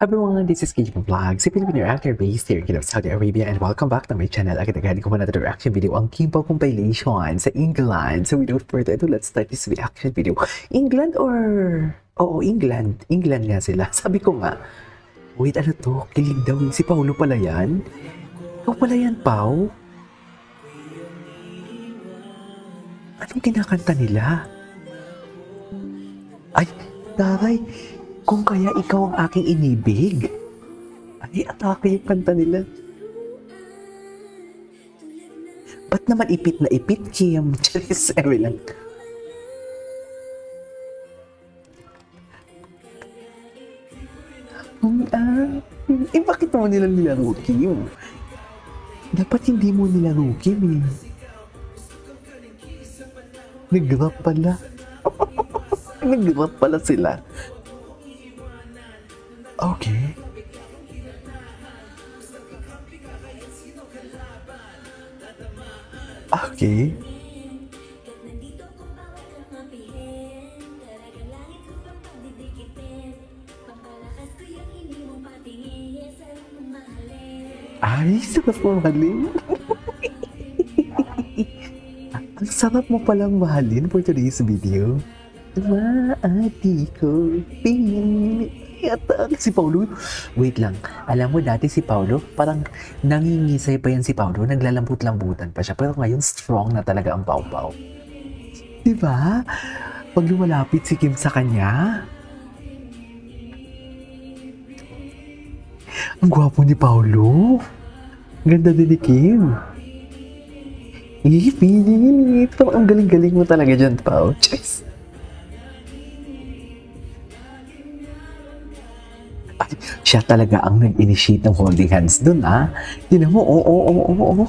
Everyone, this is KJ Vlogs, a Filipino actor based here in Saudi Arabia, and welcome back to my channel. Agad-agad ko another reaction video ang Kimpo compilation sa England. So without further ado, let's start this reaction video. England or... Oo, England. England nga sila. Sabi ko nga, wait, ano to? Kilig daw. Si Paulo pala yan? Ikaw pala yan, Pau? Anong kinakanta nila? Ay, taray! Kung kaya ikaw ang aking inibig. Ay, atake yung kanta nila. Ba't naman ipit na ipit, Kim? Charis, ewe lang. Bakit mo nila nilaro, Kim? Dapat hindi mo nilaro, Kim, eh. Nag-rap pala. Nag-rap pala sila. Okay. Okay. Ay, sarap mo mahalin. Ang sarap mo palang mahalin for today's video. Maati ko pinili. Si Paulo, wait lang. Alam mo, dati si Paulo, parang nangingisay pa yan si Paulo. Naglalambut-lambutan pa siya. Pero ngayon, strong na talaga ang Pau-Pau. Diba? Pag lumalapit si Kim sa kanya. Ang gwapo ni Paulo. Ganda din ni Kim. Pilit. Ang galing-galing mo talaga dyan, Pau. Cheers. Siya talaga ang nag-initiate ng holding hands dun, ah. Tinan mo, oo.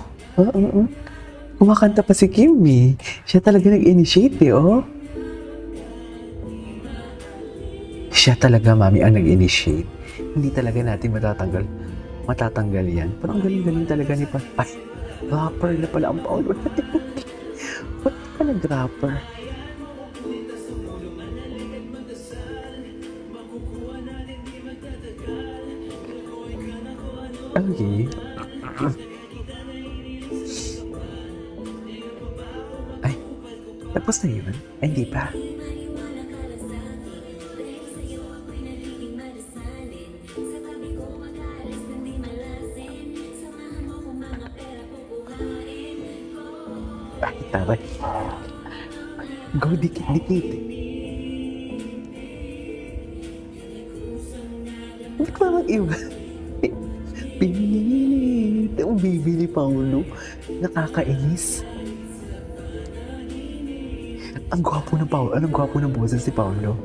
Kumakanta pa si Kim, eh. Siya talaga nag-initiate, eh, oh. Siya talaga, mami, ang nag-initiate. Hindi talaga natin matatanggal yan. Parang galing-galing talaga ni Pa. Ay, rapper na pala ang Paulo natin. Ba't ka nag-rapper? Okay. Ay, tapos na yun? Ay, hindi pa. Ay, taray. Go, dikit. Ba't parang iba? Pinilit. Ang baby ni Paulo. Nakakainis. Ang gwapo ng Paulo. Anong gwapo ng boses si Paulo?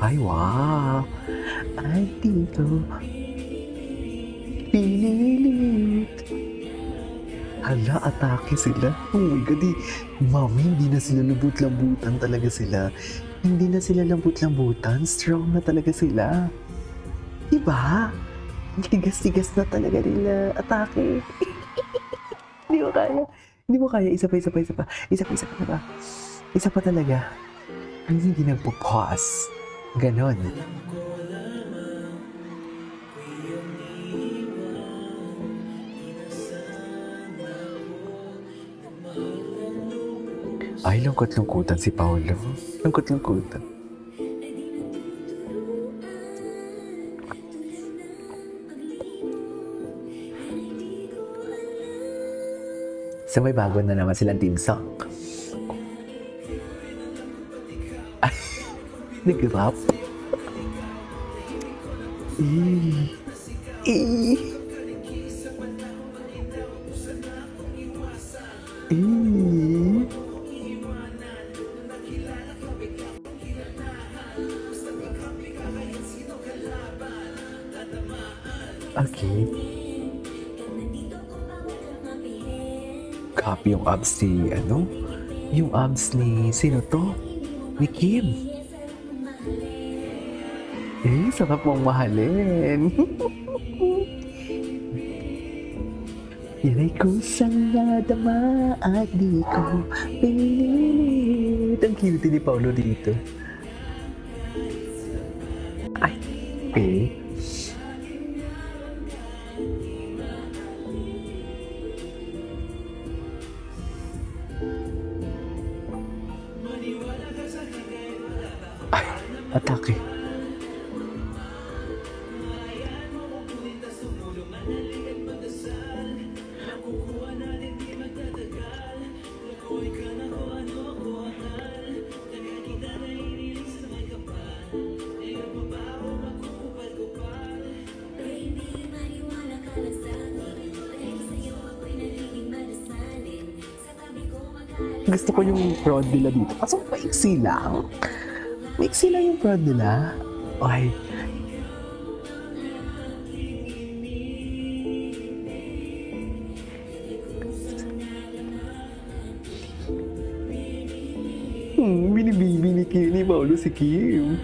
Ay, wow. Ay, dito. Pinilit. Hala, atake sila. Oh my God, mami, hindi na sila lambut-lambutan talaga sila. Hindi na sila lambut-lambutan. Strong na talaga sila. Diba? Tigas-tigas na talaga nila. Atake. Hindi mo kaya. Hindi mo kaya. Isa pa. Isa pa talaga. Ang hindi nagpo-pause. Ganon. Ay, lungkot-lungkutan si Paulo. Lungkot-lungkutan. So may bago na naman silang team song. Ay, nag-rap. Okay. Copy yung abs ni, yung abs ni, sino to? Ni Kim. Eh, sarap mong mahalin. Yan ay kusang nadama at di ko pinilit. Ang cute ni Paolo dito. Ay, okay. Ay, atake. Gusto ko yung prod nila dito. Kaso maiksi lang. Maiksi lang yung prod nila. Ay. Binibibi ni Paolo si Kim.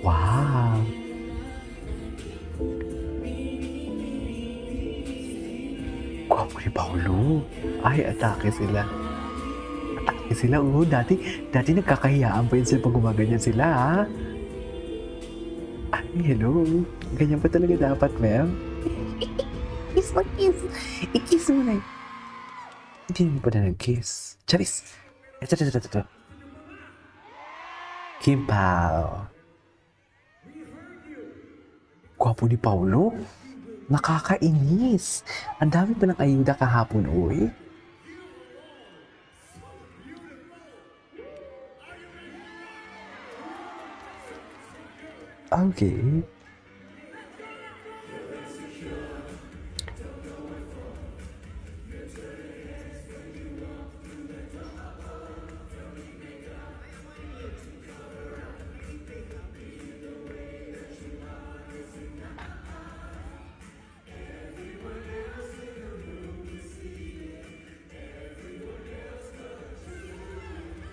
Wow. Gwapo ni Paolo. Ay, atake sila. Atake sila. Oo, dati nagkakahiyaan pa yun sila pag gumaganyan sila, ha? Ay, hello. Ganyan pa talaga dapat, ma'am. Kiss mo, kiss. I-kiss mo na. Hindi mo pa na nag-kiss. Charis. Ito. Kim Pao. Gwapo ni Paolo. Nakakainis. Ang dami pa ng ayuda kahapon, oy. Okay.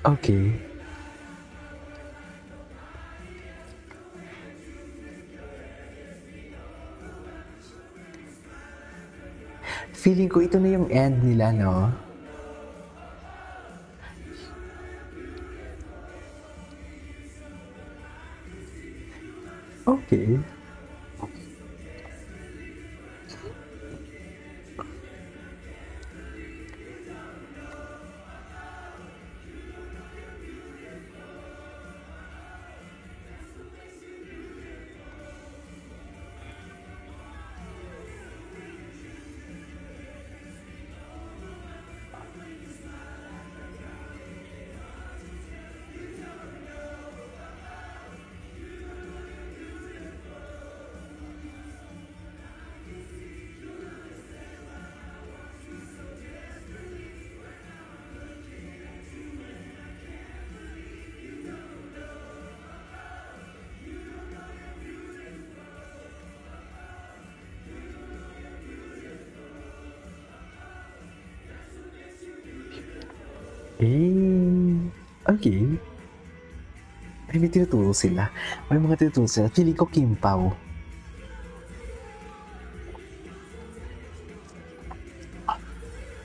Okay. Feeling ko ito na yung end nila, no? Okay. Okay. Ay, may tinuturo sila. May mga tinuturo sila. Feeling ko Kim Pao.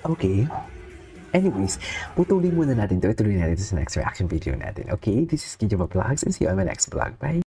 Okay. Anyways, putulin muna natin to. Ituloy natin sa next reaction video natin. Okay? This is Kijo Vlogs and see you on my next vlog. Bye!